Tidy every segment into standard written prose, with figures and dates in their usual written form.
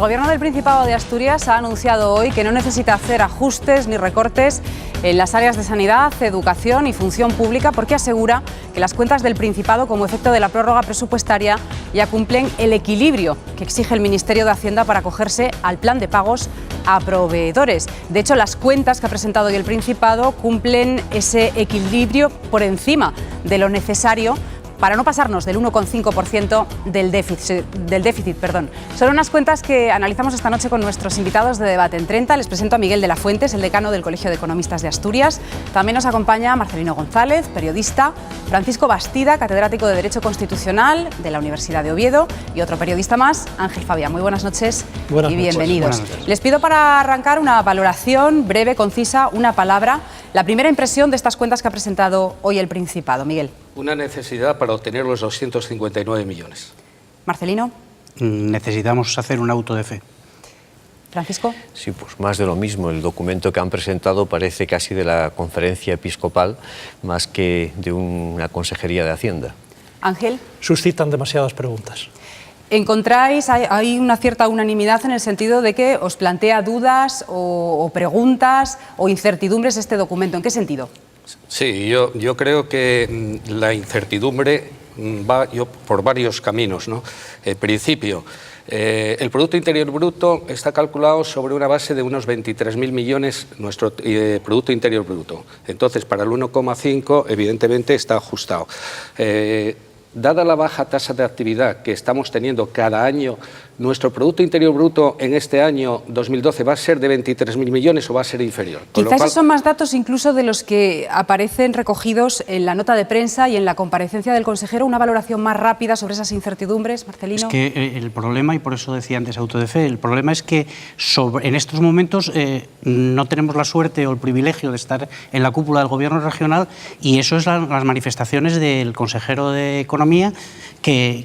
Gobierno del Principado de Asturias ha anunciado hoy que no necesita hacer ajustes ni recortes en las áreas de sanidad, educación y función pública, porque asegura que las cuentas del Principado, como efecto de la prórroga presupuestaria, ya cumplen el equilibrio que exige el Ministerio de Hacienda para acogerse al plan de pagos a proveedores. De hecho, las cuentas que ha presentado hoy el Principado cumplen ese equilibrio por encima de lo necesario para no pasarnos del 1,5% del déficit. Son unas cuentas que analizamos esta noche con nuestros invitados de Debate en 30. Les presento a Miguel de la Fuentes, el decano del Colegio de Economistas de Asturias. También nos acompaña Marcelino González, periodista, Francisco Bastida, catedrático de Derecho Constitucional de la Universidad de Oviedo, y otro periodista más, Ángel Fabián. Muy buenas noches y bienvenidos. Les pido para arrancar una valoración breve, concisa, una palabra. La primera impresión de estas cuentas que ha presentado hoy el Principado. Miguel. Una necesidad para obtener los 259 millones. Marcelino. Necesitamos hacer un auto de fe. Francisco. Sí, pues más de lo mismo. El documento que han presentado parece casi de la Conferencia Episcopal más que de una Consejería de Hacienda. Ángel. Suscitan demasiadas preguntas. ¿Encontráis, hay una cierta unanimidad en el sentido de que os plantea dudas o preguntas o incertidumbres este documento? ¿En qué sentido? Sí, yo creo que la incertidumbre va por varios caminos, ¿no? En principio, el Producto Interior Bruto está calculado sobre una base de unos 23.000 millones, nuestro Producto Interior Bruto. Entonces, para el 1,5, evidentemente, está ajustado. Dada la baja tasa de actividad que estamos teniendo cada año, ¿nuestro Producto Interior Bruto en este año 2012 va a ser de 23.000 millones o va a ser inferior? Quizás esos son más datos incluso de los que aparecen recogidos en la nota de prensa y en la comparecencia del consejero. Una valoración más rápida sobre esas incertidumbres, Marcelino. Es que el problema, y por eso decía antes auto de fe, el problema es que en estos momentos no tenemos la suerte o el privilegio de estar en la cúpula del Gobierno regional, y eso es las manifestaciones del consejero de Economía, que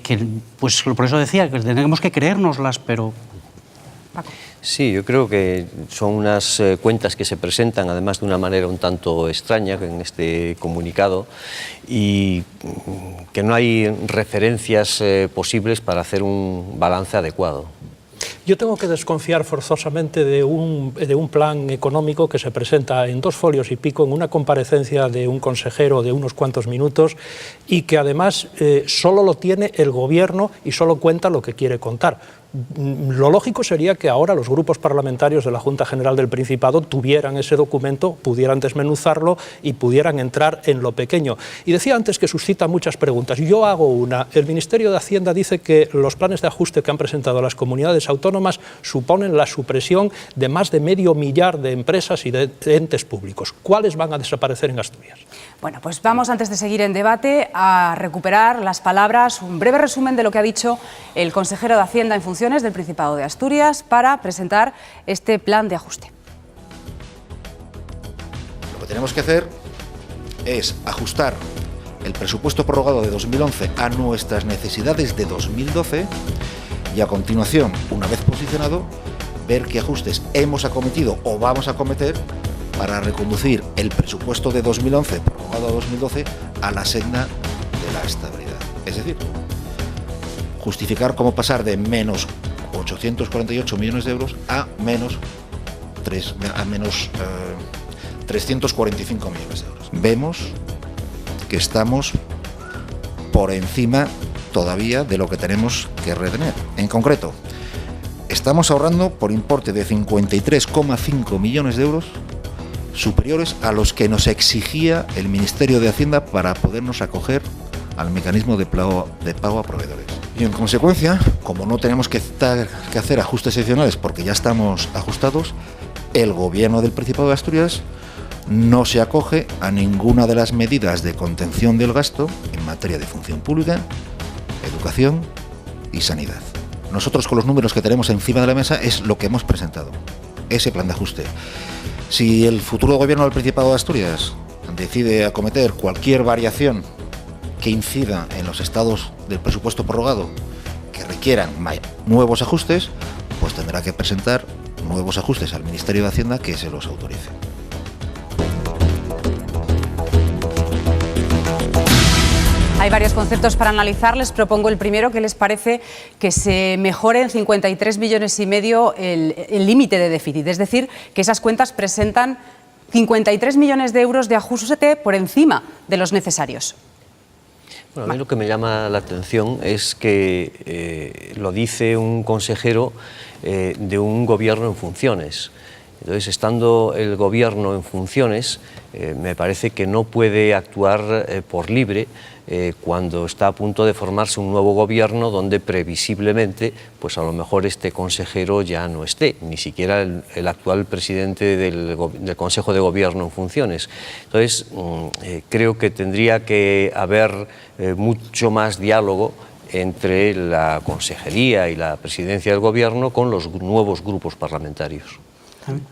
pues por eso decía que tenemos que creérnoslas, pero... Paco. Sí, yo creo que son unas cuentas que se presentan además de una manera un tanto extraña en este comunicado y que no hay referencias posibles para hacer un balance adecuado. Yo tengo que desconfiar forzosamente de un plan económico que se presenta en 2 folios y pico en una comparecencia de un consejero de unos cuantos minutos y que además solo lo tiene el Gobierno y solo cuenta lo que quiere contar. Lo lógico sería que ahora los grupos parlamentarios de la Junta General del Principado tuvieran ese documento, pudieran desmenuzarlo y pudieran entrar en lo pequeño. Y decía antes que suscita muchas preguntas. Yo hago una. El Ministerio de Hacienda dice que los planes de ajuste que han presentado las comunidades autónomas suponen la supresión de más de 500 millar de empresas y de entes públicos. ¿Cuáles van a desaparecer en Asturias? Bueno, pues vamos, antes de seguir en debate, a recuperar las palabras, un breve resumen de lo que ha dicho el consejero de Hacienda en funciones del Principado de Asturias para presentar este plan de ajuste. Lo que tenemos que hacer es ajustar el presupuesto prorrogado de 2011 a nuestras necesidades de 2012 y a continuación, una vez posicionado, ver qué ajustes hemos acometido o vamos a acometer para reconducir el presupuesto de 2011 prorrogado a 2012 a la senda de la estabilidad. Es decir, justificar cómo pasar de menos 848 millones de euros a menos 345 millones de euros. Vemos que estamos por encima todavía de lo que tenemos que retener. En concreto, estamos ahorrando por importe de 53,5 millones de euros superiores a los que nos exigía el Ministerio de Hacienda para podernos acoger al mecanismo de pago a proveedores. Y en consecuencia, como no tenemos que hacer ajustes excepcionales porque ya estamos ajustados, el Gobierno del Principado de Asturias no se acoge a ninguna de las medidas de contención del gasto en materia de función pública, educación y sanidad. Nosotros, con los números que tenemos encima de la mesa, es lo que hemos presentado, ese plan de ajuste. Si el futuro Gobierno del Principado de Asturias decide acometer cualquier variación que incida en los estados del presupuesto prorrogado que requieran nuevos ajustes, pues tendrá que presentar nuevos ajustes al Ministerio de Hacienda que se los autorice. Hay Hay varios conceptos para analizar. Les propongo el primero. ¿Qué les parece que se mejore en 53,5 millones el límite de déficit? Es decir, que esas cuentas presentan 53 millones de euros de ajuste por encima de los necesarios. Bueno, a mí lo que me llama la atención es que lo dice un consejero de un gobierno en funciones. Entonces, estando el gobierno en funciones, me parece que no puede actuar por libre cuando está a punto de formarse un nuevo gobierno donde previsiblemente, pues a lo mejor este consejero ya no esté, ni siquiera el actual presidente del Consejo de Gobierno en funciones. Entonces, creo que tendría que haber mucho más diálogo entre la consejería y la presidencia del gobierno con los nuevos grupos parlamentarios.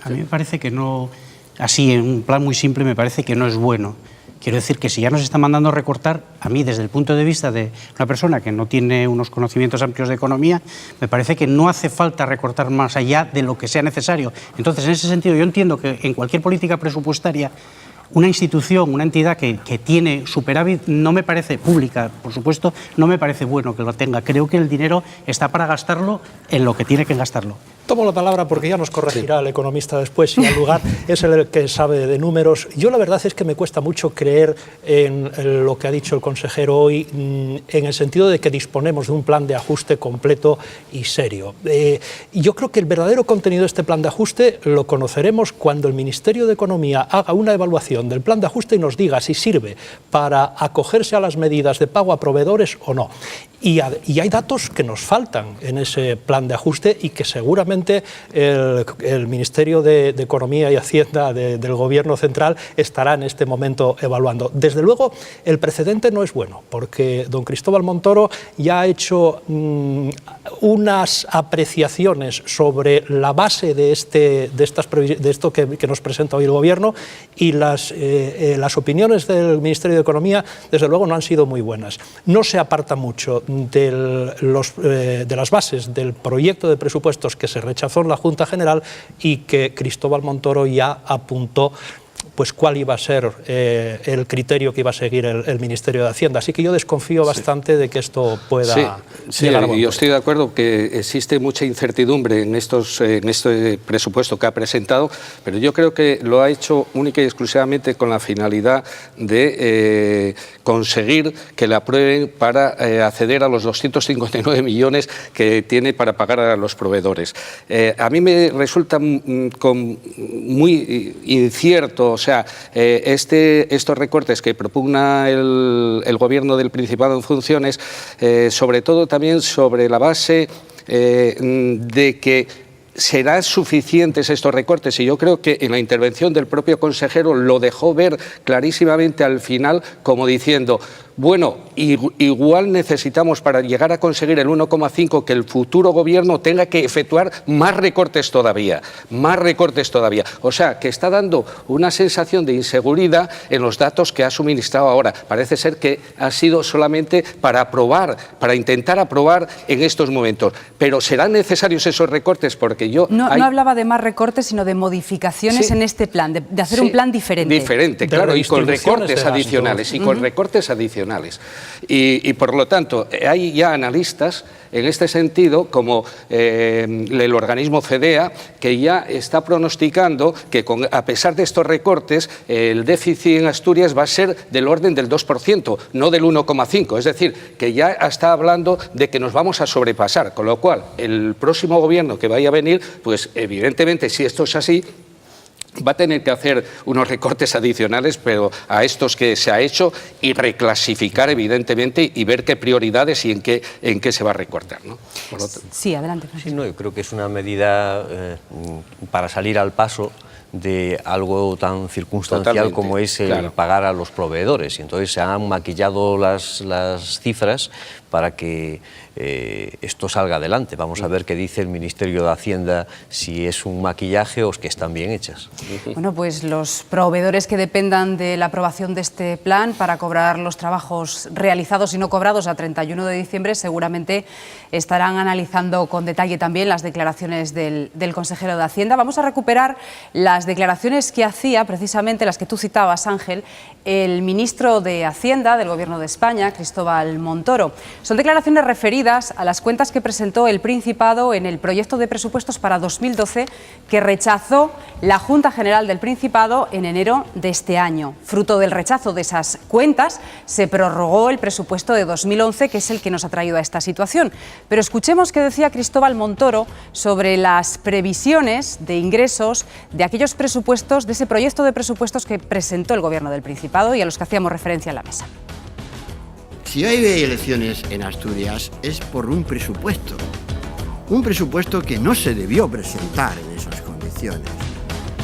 A mí me parece que no, así en un plan muy simple, me parece que no es bueno. Quiero decir que si ya nos está mandando a recortar, a mí desde el punto de vista de una persona que no tiene unos conocimientos amplios de economía, me parece que no hace falta recortar más allá de lo que sea necesario. Entonces, en ese sentido, yo entiendo que en cualquier política presupuestaria, una institución, una entidad que tiene superávit, no me parece pública, por supuesto, no me parece bueno que lo tenga. Creo que el dinero está para gastarlo en lo que tiene que gastarlo. Tomo la palabra porque ya nos corregirá el economista después y al lugar es el que sabe de números. Yo la verdad es que me cuesta mucho creer en lo que ha dicho el consejero hoy, en el sentido de que disponemos de un plan de ajuste completo y serio. Yo creo que el verdadero contenido de este plan de ajuste lo conoceremos cuando el Ministerio de Economía haga una evaluación del plan de ajuste y nos diga si sirve para acogerse a las medidas de pago a proveedores o no. Y hay datos que nos faltan en ese plan de ajuste y que seguramente el Ministerio de Economía y Hacienda del Gobierno Central estará en este momento evaluando. Desde luego, el precedente no es bueno, porque don Cristóbal Montoro ya ha hecho unas apreciaciones sobre la base de esto que nos presenta hoy el Gobierno, y las opiniones del Ministerio de Economía, desde luego, no han sido muy buenas. No se aparta mucho de las bases del proyecto de presupuestos que se rechazó en la Junta General y que Cristóbal Montoro ya apuntó pues cuál iba a ser el criterio que iba a seguir el Ministerio de Hacienda. Así que yo desconfío bastante de que esto pueda llegar a buen puerto. Yo estoy de acuerdo que existe mucha incertidumbre en este presupuesto que ha presentado, pero yo creo que lo ha hecho única y exclusivamente con la finalidad de conseguir que le aprueben para acceder a los 259 millones que tiene para pagar a los proveedores. A mí me resulta muy incierto, o sea, estos recortes que propugna el Gobierno del Principado en funciones, sobre todo también sobre la base de que serán suficientes estos recortes, y yo creo que en la intervención del propio consejero lo dejó ver clarísimamente al final, como diciendo, bueno, igual necesitamos para llegar a conseguir el 1,5 que el futuro gobierno tenga que efectuar más recortes todavía. O sea, que está dando una sensación de inseguridad en los datos que ha suministrado ahora. Parece ser que ha sido solamente para aprobar, para intentar aprobar en estos momentos. Pero serán necesarios esos recortes porque yo... No hablaba de más recortes, sino de modificaciones en este plan, de hacer un plan diferente. Diferente, claro, y con recortes adicionales. Y por lo tanto, hay ya analistas en este sentido, como el organismo FEDEA, que ya está pronosticando que a pesar de estos recortes, el déficit en Asturias va a ser del orden del 2%, no del 1,5%. Es decir, que ya está hablando de que nos vamos a sobrepasar, con lo cual el próximo gobierno que vaya a venir, pues evidentemente, si esto es así, va a tener que hacer unos recortes adicionales, pero a estos que se ha hecho, y reclasificar evidentemente y ver qué prioridades y en qué se va a recortar, ¿no? Sí, adelante. Sí, no, yo creo que es una medida para salir al paso de algo tan circunstancial Totalmente, como es el pagar a los proveedores. Y entonces se han maquillado las cifras para que esto salga adelante. Vamos a ver qué dice el Ministerio de Hacienda, si es un maquillaje o es que están bien hechas. Bueno, pues los proveedores que dependan de la aprobación de este plan para cobrar los trabajos realizados y no cobrados a 31 de diciembre seguramente estarán analizando con detalle también las declaraciones del consejero de Hacienda. Vamos a recuperar las declaraciones que hacía, precisamente las que tú citabas, Ángel, el ministro de Hacienda del Gobierno de España, Cristóbal Montoro. Son declaraciones referidas a las cuentas que presentó el Principado en el proyecto de presupuestos para 2012 que rechazó la Junta General del Principado en enero de este año. Fruto del rechazo de esas cuentas, se prorrogó el presupuesto de 2011, que es el que nos ha traído a esta situación. Pero escuchemos qué decía Cristóbal Montoro sobre las previsiones de ingresos de aquellos presupuestos, de ese proyecto de presupuestos que presentó el Gobierno del Principado y a los que hacíamos referencia en la mesa. Si hay elecciones en Asturias es por un presupuesto que no se debió presentar en esas condiciones,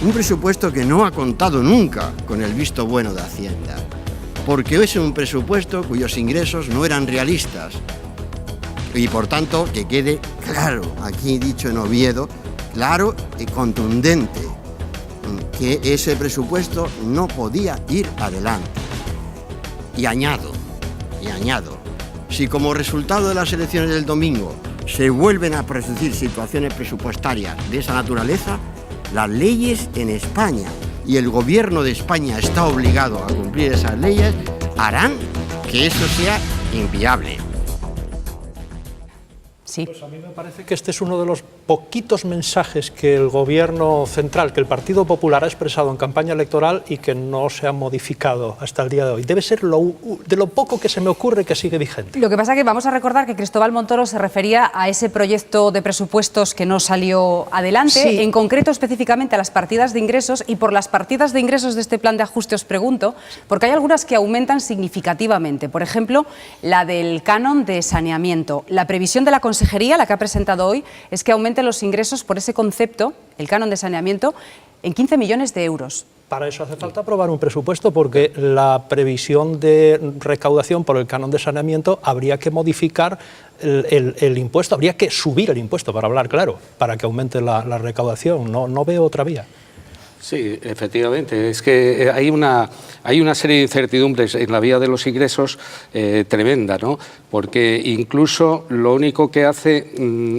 un presupuesto que no ha contado nunca con el visto bueno de Hacienda, porque es un presupuesto cuyos ingresos no eran realistas y por tanto que quede claro, aquí dicho en Oviedo, claro y contundente, que ese presupuesto no podía ir adelante. Y añado, si como resultado de las elecciones del domingo se vuelven a producir situaciones presupuestarias de esa naturaleza, las leyes en España y el Gobierno de España está obligado a cumplir esas leyes, harán que eso sea inviable. Sí. Pues a mí me parece que este es uno de los poquitos mensajes que el Gobierno central, que el Partido Popular ha expresado en campaña electoral y que no se ha modificado hasta el día de hoy. Debe ser de lo poco que se me ocurre que sigue vigente. Lo que pasa es que vamos a recordar que Cristóbal Montoro se refería a ese proyecto de presupuestos que no salió adelante, sí. En concreto específicamente a las partidas de ingresos, y por las partidas de ingresos de este plan de ajuste os pregunto, porque hay algunas que aumentan significativamente. Por ejemplo, la del canon de saneamiento. La previsión de la Consejería, la que ha presentado hoy, es que aumente los ingresos por ese concepto, el canon de saneamiento, en 15 millones de euros. Para eso hace falta aprobar un presupuesto, porque la previsión de recaudación por el canon de saneamiento habría que modificar el impuesto, habría que subir el impuesto, para hablar claro, para que aumente la recaudación. No veo otra vía. Sí, efectivamente. Es que hay una serie de incertidumbres en la vía de los ingresos tremenda, ¿no? Porque incluso lo único que hace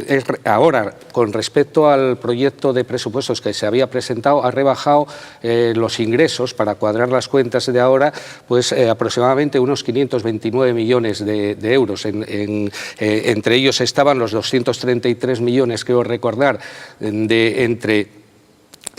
es ahora, con respecto al proyecto de presupuestos que se había presentado, ha rebajado los ingresos para cuadrar las cuentas de ahora, pues aproximadamente unos 529 millones de euros. Entre ellos estaban los 233 millones, creo recordar, entre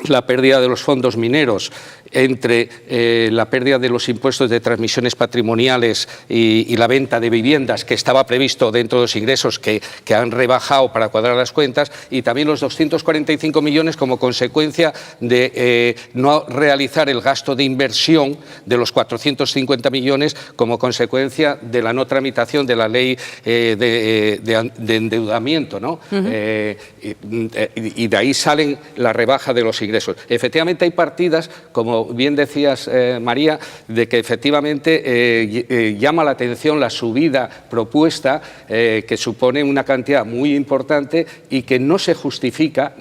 la pérdida de los fondos mineros, entre la pérdida de los impuestos de transmisiones patrimoniales y la venta de viviendas, que estaba previsto dentro de los ingresos que han rebajado para cuadrar las cuentas, y también los 245 millones como consecuencia de no realizar el gasto de inversión de los 450 millones como consecuencia de la no tramitación de la ley de endeudamiento, ¿no? Y de ahí salen la rebaja de los ingresos. Efectivamente hay partidas, como bien decías, María, de que efectivamente llama la atención la subida propuesta, que supone una cantidad muy importante y que no se justifica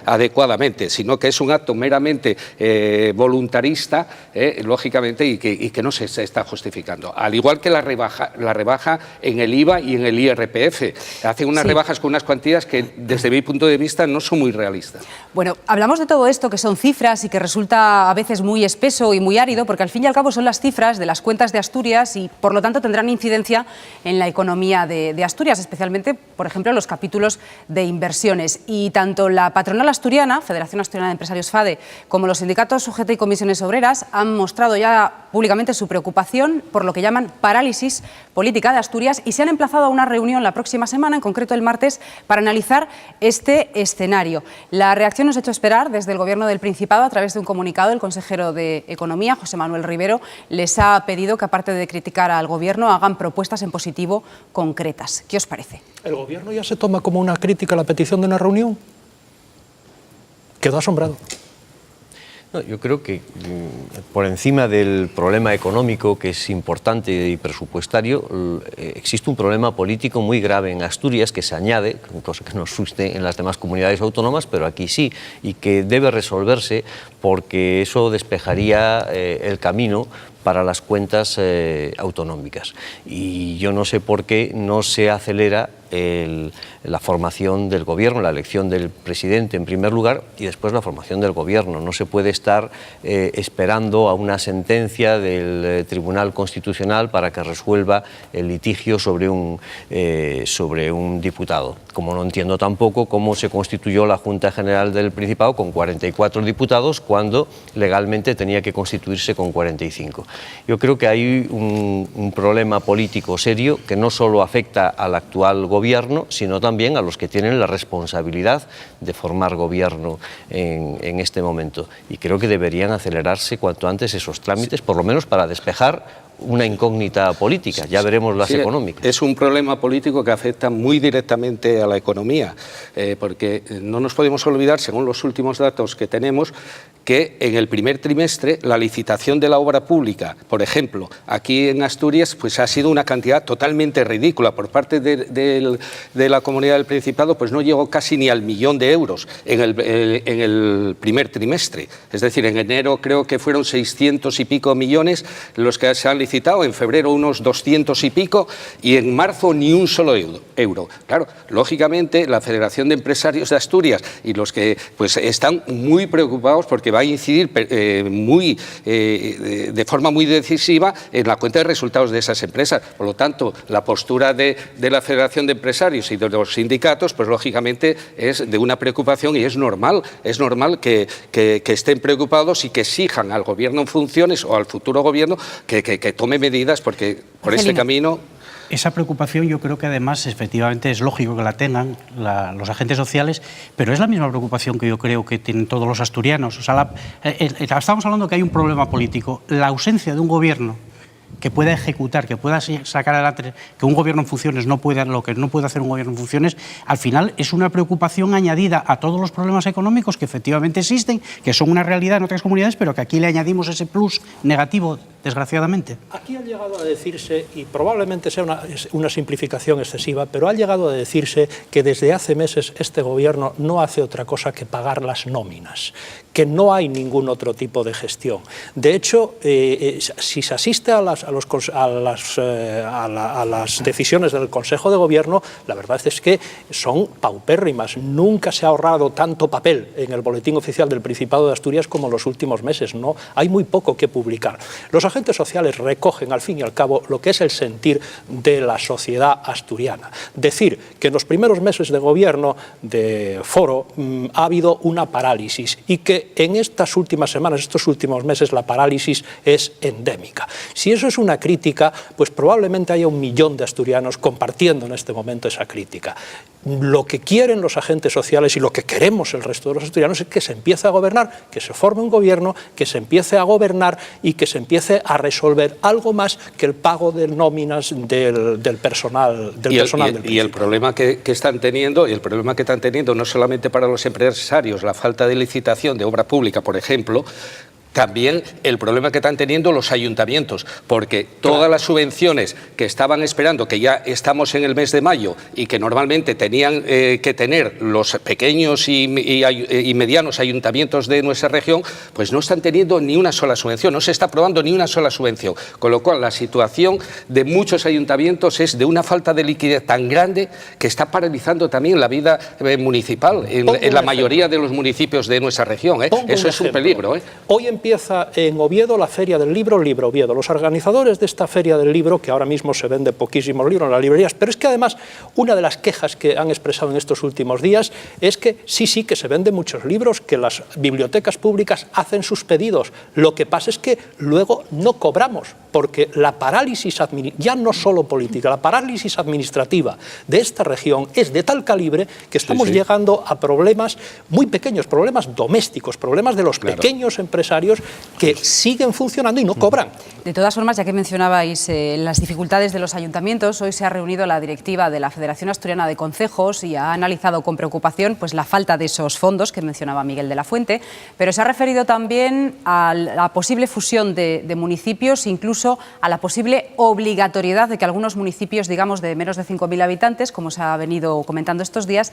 adecuadamente, sino que es un acto meramente voluntarista, lógicamente, y que no se está justificando. Al igual que la rebaja en el IVA y en el IRPF. Hacen unas rebajas con unas cuantías que, desde mi punto de vista, no son muy realistas. Bueno, hablamos de todo esto, que son cifras y que resulta a veces muy espeso y muy árido, porque al fin y al cabo son las cifras de las cuentas de Asturias y, por lo tanto, tendrán incidencia en la economía de Asturias, especialmente, por ejemplo, en los capítulos de inversiones. Y tanto la patronal asturiana, Federación Asturiana de Empresarios FADE, como los sindicatos UGT y comisiones obreras han mostrado ya públicamente su preocupación por lo que llaman parálisis política de Asturias y se han emplazado a una reunión la próxima semana, en concreto el martes, para analizar este escenario. La reacción nos ha hecho esperar desde el Gobierno del Principado. A través de un comunicado, el consejero de Economía, José Manuel Rivero, les ha pedido que, aparte de criticar al Gobierno, hagan propuestas en positivo concretas. ¿Qué os parece? ¿El Gobierno ya se toma como una crítica la petición de una reunión? Quedó asombrado. No, yo creo que por encima del problema económico, que es importante y presupuestario, existe un problema político muy grave en Asturias que se añade, cosa que no existe en las demás comunidades autónomas, pero aquí sí, y que debe resolverse porque eso despejaría el camino para las cuentas autonómicas. Y yo no sé por qué no se acelera la formación del gobierno, la elección del presidente en primer lugar y después la formación del gobierno. No se puede estar esperando a una sentencia del Tribunal Constitucional para que resuelva el litigio sobre un diputado. Como no entiendo tampoco cómo se constituyó la Junta General del Principado con 44 diputados cuando legalmente tenía que constituirse con 45. Yo creo que hay un problema político serio que no solo afecta al actual gobierno, sino también a los que tienen la responsabilidad de formar gobierno en este momento. Y creo que deberían acelerarse cuanto antes esos trámites, por lo menos para despejar una incógnita política, ya veremos las económicas. Es un problema político que afecta muy directamente a la economía, porque no nos podemos olvidar, según los últimos datos que tenemos, que en el primer trimestre la licitación de la obra pública, por ejemplo, aquí en Asturias, pues ha sido una cantidad totalmente ridícula. Por parte de la Comunidad del Principado, pues no llegó casi ni al 1.000.000 de euros en el primer trimestre. Es decir, en enero creo que fueron 600 y pico millones los que se han licitado, en febrero unos 200 y pico y en marzo ni un solo euro. Claro, lógicamente la Federación de Empresarios de Asturias y los que pues están muy preocupados porque va a incidir de forma muy decisiva en la cuenta de resultados de esas empresas. Por lo tanto, la postura de la Federación de Empresarios y de los sindicatos, pues lógicamente es de una preocupación y es normal que estén preocupados y que exijan al gobierno en funciones o al futuro gobierno que tome medidas porque por este camino... Esa preocupación yo creo que además efectivamente es lógico que la tengan los agentes sociales, pero es la misma preocupación que yo creo que tienen todos los asturianos. O sea, estamos hablando que hay un problema político. La ausencia de un gobierno que pueda ejecutar, que pueda sacar adelante, que un gobierno en funciones no puede, lo que no puede hacer un gobierno en funciones, al final es una preocupación añadida a todos los problemas económicos que efectivamente existen, que son una realidad en otras comunidades, pero que aquí le añadimos ese plus negativo, desgraciadamente. Aquí ha llegado a decirse, y probablemente sea una simplificación excesiva, pero ha llegado a decirse que desde hace meses este gobierno no hace otra cosa que pagar las nóminas, que no hay ningún otro tipo de gestión. De hecho, si se asiste a las decisiones del Consejo de Gobierno, la verdad es que son paupérrimas. Nunca se ha ahorrado tanto papel en el Boletín Oficial del Principado de Asturias como en los últimos meses. No, hay muy poco que publicar. Los agentes sociales recogen, al fin y al cabo, lo que es el sentir de la sociedad asturiana. Decir que en los primeros meses de gobierno de Foro ha habido una parálisis y que en estas últimas semanas, estos últimos meses, la parálisis es endémica. Si eso es una crítica, pues probablemente haya 1 millón de asturianos compartiendo en este momento esa crítica. Lo que quieren los agentes sociales y lo que queremos el resto de los asturianos es que se empiece a gobernar, que se forme un gobierno, que se empiece a gobernar y que se empiece a resolver algo más que el pago de nóminas del personal del Principado. Y el problema que están teniendo, no solamente para los empresarios, la falta de licitación de obra pública, por ejemplo, también el problema que están teniendo los ayuntamientos, porque todas las subvenciones que estaban esperando, que ya estamos en el mes de mayo y que normalmente tenían que tener los pequeños y medianos ayuntamientos de nuestra región, pues no están teniendo ni una sola subvención, no se está aprobando ni una sola subvención, con lo cual la situación de muchos ayuntamientos es de una falta de liquidez tan grande que está paralizando también la vida municipal en la mayoría de los municipios de nuestra región. Eso es un peligro. Hoy empieza en Oviedo la Feria del Libro, Libro Oviedo. Los organizadores de esta Feria del Libro, que ahora mismo se vende poquísimos libros en las librerías, pero es que además una de las quejas que han expresado en estos últimos días es que sí, que se venden muchos libros, que las bibliotecas públicas hacen sus pedidos. Lo que pasa es que luego no cobramos, porque la parálisis, ya no solo política, la parálisis administrativa de esta región es de tal calibre que estamos llegando a problemas muy pequeños, problemas domésticos, problemas de los pequeños empresarios que siguen funcionando y no cobran. De todas formas, ya que mencionabais las dificultades de los ayuntamientos, hoy se ha reunido la directiva de la Federación Asturiana de Concejos y ha analizado con preocupación pues, la falta de esos fondos que mencionaba Miguel de la Fuente, pero se ha referido también a la posible fusión de municipios, incluso a la posible obligatoriedad de que algunos municipios, digamos, de menos de 5.000 habitantes, como se ha venido comentando estos días,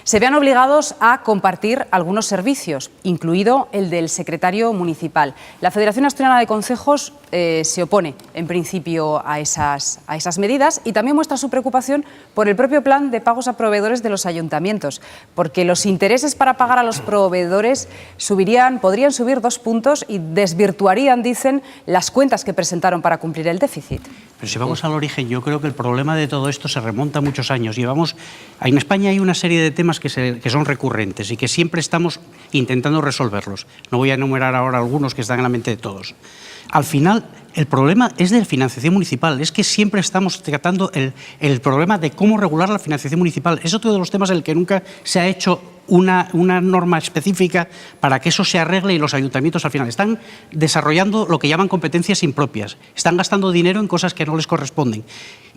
se vean obligados a compartir algunos servicios, incluido el del secretario municipal municipal. La Federación Asturiana de Concejos se opone, en principio, a esas medidas y también muestra su preocupación por el propio plan de pagos a proveedores de los ayuntamientos, porque los intereses para pagar a los proveedores podrían subir 2 puntos y desvirtuarían, dicen, las cuentas que presentaron para cumplir el déficit. Pero si vamos al origen, yo creo que el problema de todo esto se remonta a muchos años. En España hay una serie de temas que son recurrentes y que siempre estamos intentando resolverlos. No voy a enumerar ahora algunos que están en la mente de todos. Al final, el problema es de financiación municipal. Es que siempre estamos tratando el problema de cómo regular la financiación municipal. Es otro de los temas en el que nunca se ha hecho una norma específica para que eso se arregle y los ayuntamientos al final están desarrollando lo que llaman competencias impropias. Están gastando dinero en cosas que no les corresponden.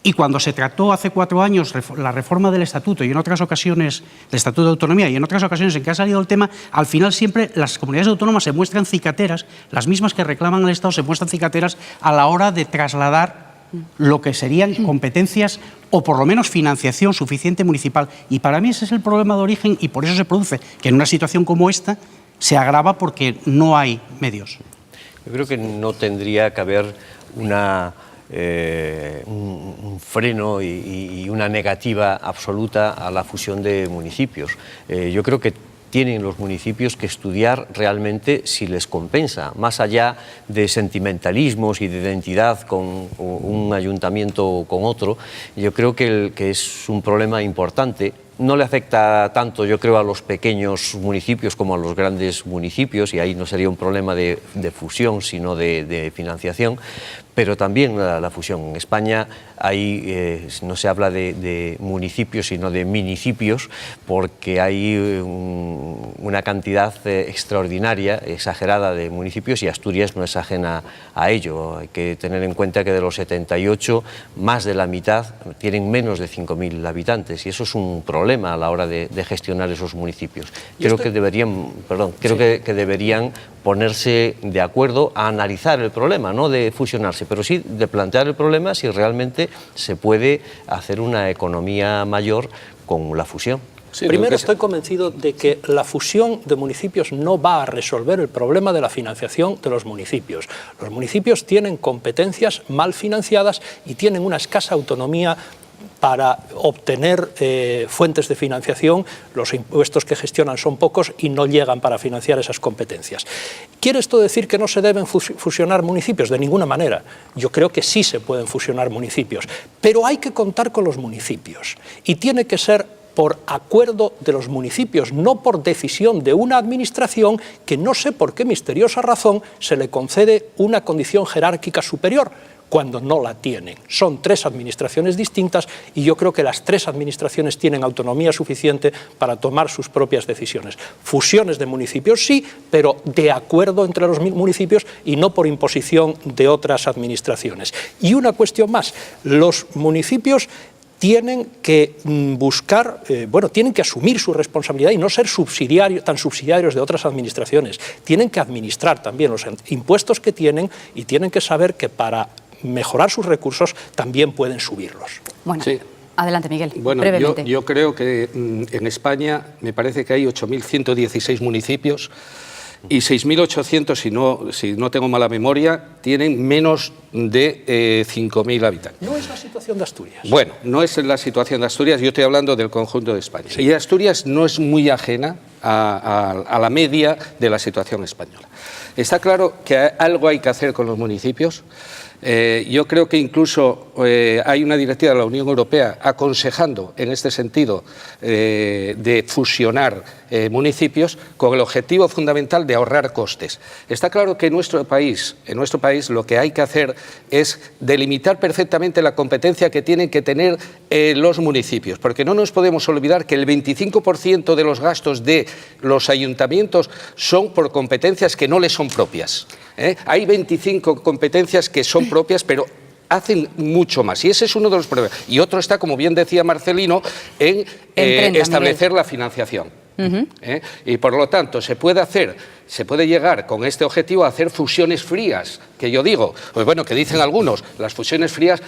Y cuando se trató hace 4 años la reforma del Estatuto y en otras ocasiones, del Estatuto de Autonomía y en otras ocasiones en que ha salido el tema, al final siempre las comunidades autónomas se muestran cicateras, las mismas que reclaman al Estado se muestran cicateras a la hora de trasladar lo que serían competencias o por lo menos financiación suficiente municipal. Y para mí ese es el problema de origen y por eso se produce que en una situación como esta se agrava porque no hay medios. Yo creo que no tendría que haber un freno y una negativa absoluta a la fusión de municipios. Yo creo que tienen los municipios que estudiar realmente si les compensa, más allá de sentimentalismos y de identidad con un ayuntamiento o con otro. Yo creo que es un problema importante. No le afecta tanto, yo creo, a los pequeños municipios como a los grandes municipios, y ahí no sería un problema de fusión, sino de financiación, pero también la fusión. En España no se habla de municipios, sino de municipios, porque hay una cantidad extraordinaria, exagerada de municipios, y Asturias no es ajena a ello. Hay que tener en cuenta que de los 78, más de la mitad tienen menos de 5.000 habitantes, y eso es un problema a la hora de gestionar esos municipios. Creo que deberían ponerse de acuerdo a analizar el problema, no de fusionarse, pero sí de plantear el problema si realmente se puede hacer una economía mayor con la fusión. Sí, primero, estoy convencido de que la fusión de municipios no va a resolver el problema de la financiación de los municipios. Los municipios tienen competencias mal financiadas y tienen una escasa autonomía para obtener fuentes de financiación. Los impuestos que gestionan son pocos y no llegan para financiar esas competencias. ¿Quiere esto decir que no se deben fusionar municipios? De ninguna manera. Yo creo que sí se pueden fusionar municipios, pero hay que contar con los municipios y tiene que ser por acuerdo de los municipios, no por decisión de una administración que no sé por qué misteriosa razón se le concede una condición jerárquica superior, cuando no la tienen. Son 3 administraciones distintas y yo creo que las 3 administraciones tienen autonomía suficiente para tomar sus propias decisiones. Fusiones de municipios sí, pero de acuerdo entre los municipios y no por imposición de otras administraciones. Y una cuestión más, los municipios tienen que tienen que asumir su responsabilidad y no ser tan subsidiarios de otras administraciones. Tienen que administrar también los impuestos que tienen y tienen que saber que para mejorar sus recursos también pueden subirlos. Bueno, sí. Adelante, Miguel. Bueno, brevemente. yo creo que en España me parece que hay 8.116 municipios y 6.800, si no tengo mala memoria, tienen menos de 5.000 habitantes. No es la situación de Asturias. Bueno, no es la situación de Asturias, yo estoy hablando del conjunto de España. Sí. Y Asturias no es muy ajena a la media de la situación española. Está claro que algo hay que hacer con los municipios. Yo creo que incluso hay una directiva de la Unión Europea aconsejando en este sentido de fusionar municipios con el objetivo fundamental de ahorrar costes. Está claro que en nuestro país lo que hay que hacer es delimitar perfectamente la competencia que tienen que tener los municipios, porque no nos podemos olvidar que el 25% de los gastos de los ayuntamientos son por competencias que no les son propias. Hay 25 competencias que son propias, pero hacen mucho más. Y ese es uno de los problemas. Y otro está, como bien decía Marcelino, en establecer la financiación. Y por lo tanto, se puede hacer se puede llegar con este objetivo a hacer fusiones frías, que yo digo, pues bueno, que dicen algunos, las fusiones frías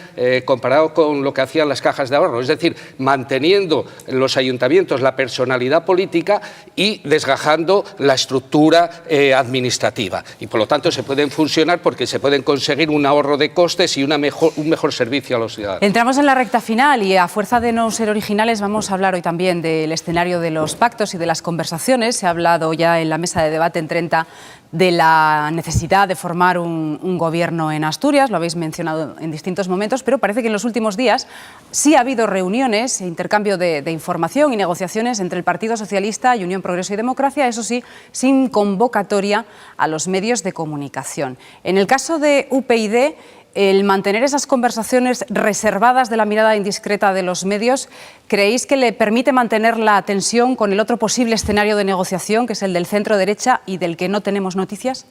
comparado con lo que hacían las cajas de ahorro, es decir, manteniendo en los ayuntamientos la personalidad política y desgajando la estructura administrativa. Y por lo tanto se pueden fusionar porque se pueden conseguir un ahorro de costes y un mejor servicio a los ciudadanos. Entramos en la recta final y a fuerza de no ser originales vamos a hablar hoy también del escenario de los pactos y de las conversaciones. Se ha hablado ya en la mesa de debate en 30 de la necesidad de formar un gobierno en Asturias, lo habéis mencionado en distintos momentos, pero parece que en los últimos días sí ha habido reuniones, intercambio de información y negociaciones entre el Partido Socialista y Unión Progreso y Democracia, eso sí, sin convocatoria a los medios de comunicación. En el caso de UPyD, el mantener esas conversaciones reservadas de la mirada indiscreta de los medios, ¿creéis que le permite mantener la tensión con el otro posible escenario de negociación, que es el del centro-derecha y del que no tenemos noticias?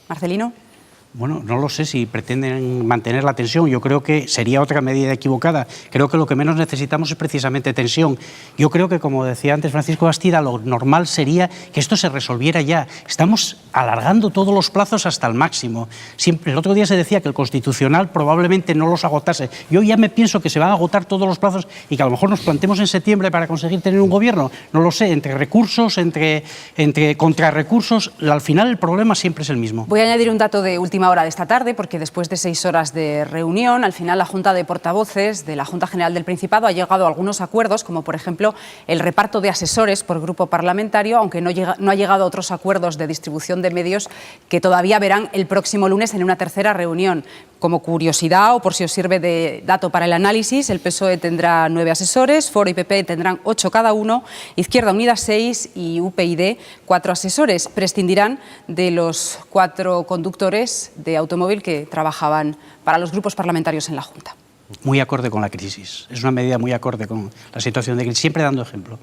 Marcelino. Bueno, no lo sé si pretenden mantener la tensión. Yo creo que sería otra medida equivocada. Creo que lo que menos necesitamos es precisamente tensión. Yo creo que, como decía antes Francisco Bastida, lo normal sería que esto se resolviera ya. Estamos alargando todos los plazos hasta el máximo. Siempre, el otro día se decía que el Constitucional probablemente no los agotase. Yo ya me pienso que se van a agotar todos los plazos y que a lo mejor nos plantemos en septiembre para conseguir tener un gobierno. No lo sé, entre recursos, entre contrarrecursos, al final el problema siempre es el mismo. Voy a añadir un dato de última hora de esta tarde, porque después de 6 horas de reunión, al final la Junta de Portavoces de la Junta General del Principado ha llegado a algunos acuerdos, como por ejemplo el reparto de asesores por grupo parlamentario, aunque no ha llegado a otros acuerdos de distribución de medios que todavía verán el próximo lunes en una tercera reunión. Como curiosidad o por si os sirve de dato para el análisis, el PSOE tendrá 9 asesores, Foro y PP tendrán 8 cada uno, Izquierda Unida 6 y UPyD 4 asesores. Prescindirán de los 4 conductores de automóvil que trabajaban para los grupos parlamentarios en la Junta. Muy acorde con la crisis. Es una medida muy acorde con la situación de crisis, siempre dando ejemplo.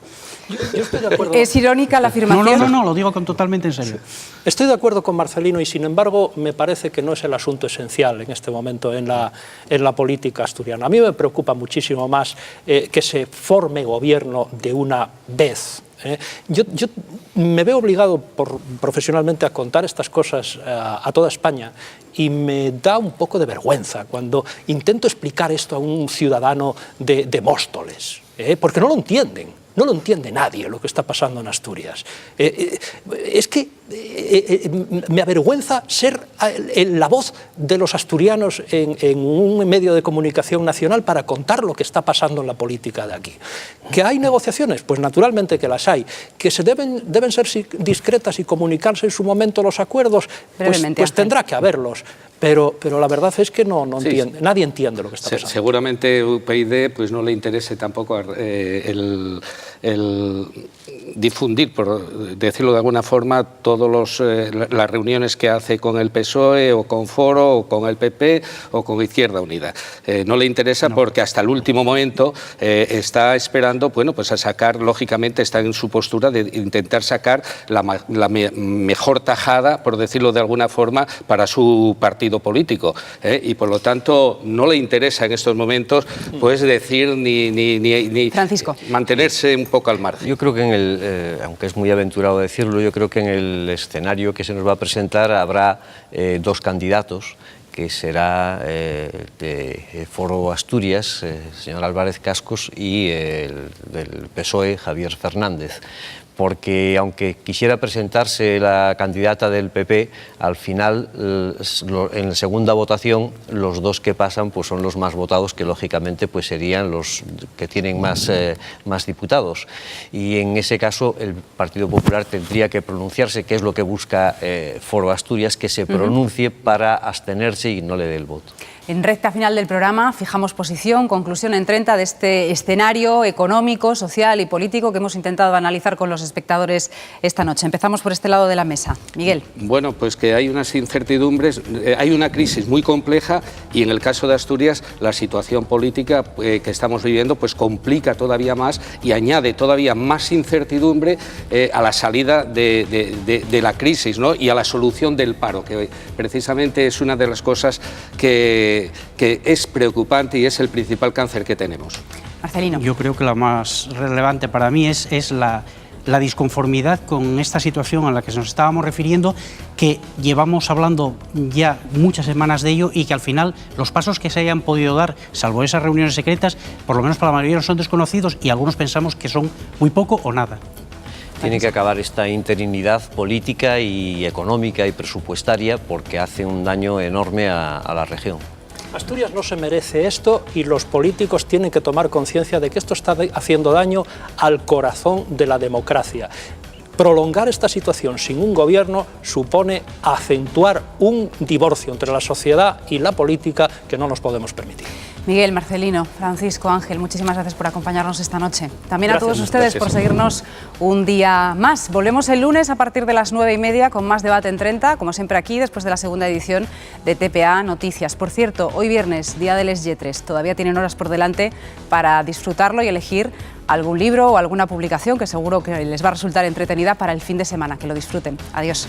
Yo estoy de acuerdo. ¿Es irónica la afirmación? No, lo digo totalmente en serio. Estoy de acuerdo con Marcelino y, sin embargo, me parece que no es el asunto esencial en este momento en la política asturiana. A mí me preocupa muchísimo más que se forme gobierno de una vez. Yo me veo obligado profesionalmente a contar estas cosas a toda España y me da un poco de vergüenza cuando intento explicar esto a un ciudadano de Móstoles, porque no lo entienden. No lo entiende nadie lo que está pasando en Asturias. Es que me avergüenza ser la voz de los asturianos en un medio de comunicación nacional para contar lo que está pasando en la política de aquí. ¿Que hay negociaciones? Pues naturalmente que las hay. ¿Que se deben ser discretas y comunicarse en su momento los acuerdos? Pues tendrá que haberlos. Pero la verdad es que nadie entiende lo que está pasando. Seguramente UPyD pues no le interese tampoco el difundir, por decirlo de alguna forma, todas las reuniones que hace con el PSOE o con Foro o con el PP o con Izquierda Unida. No le interesa porque hasta el último momento está esperando, bueno, pues a sacar, lógicamente está en su postura de intentar sacar la mejor tajada, por decirlo de alguna forma, para su partido político, y por lo tanto no le interesa en estos momentos pues decir ni Francisco. Mantenerse un poco al margen. Yo creo que aunque es muy aventurado decirlo, yo creo que en el escenario que se nos va a presentar habrá 2 candidatos, que será de Foro Asturias, señor Álvarez Cascos, y del PSOE, Javier Fernández. Porque aunque quisiera presentarse la candidata del PP, al final, en la segunda votación, los 2 que pasan pues son los más votados, que lógicamente pues serían los que tienen más diputados. Y en ese caso, el Partido Popular tendría que pronunciarse, que es lo que busca Foro Asturias, que se pronuncie para abstenerse y no le dé el voto. En recta final del programa fijamos posición, conclusión en 30 de este escenario económico, social y político que hemos intentado analizar con los espectadores esta noche. Empezamos por este lado de la mesa. Miguel. Bueno, pues que hay unas incertidumbres, hay una crisis muy compleja y en el caso de Asturias la situación política que estamos viviendo pues complica todavía más y añade todavía más incertidumbre a la salida de la crisis, ¿no? Y a la solución del paro, que precisamente es una de las cosas que es preocupante y es el principal cáncer que tenemos. Marcelino. Yo creo que lo más relevante para mí es la la disconformidad con esta situación a la que nos estábamos refiriendo, que llevamos hablando ya muchas semanas de ello y que al final los pasos que se hayan podido dar, salvo esas reuniones secretas, por lo menos para la mayoría son desconocidos y algunos pensamos que son muy poco o nada. Tiene que acabar esta interinidad política y económica y presupuestaria porque hace un daño enorme a la región. Asturias no se merece esto y los políticos tienen que tomar conciencia de que esto está haciendo daño al corazón de la democracia. Prolongar esta situación sin un gobierno supone acentuar un divorcio entre la sociedad y la política que no nos podemos permitir. Miguel, Marcelino, Francisco, Ángel, muchísimas gracias por acompañarnos esta noche. También Gracias. a todos ustedes por seguirnos un día más. Volvemos el lunes a partir de las 9:30 con más Debate en 30, como siempre aquí, después de la segunda edición de TPA Noticias. Por cierto, hoy viernes, Día de les Lletres. Todavía tienen horas por delante para disfrutarlo y elegir algún libro o alguna publicación que seguro que les va a resultar entretenida para el fin de semana. Que lo disfruten. Adiós.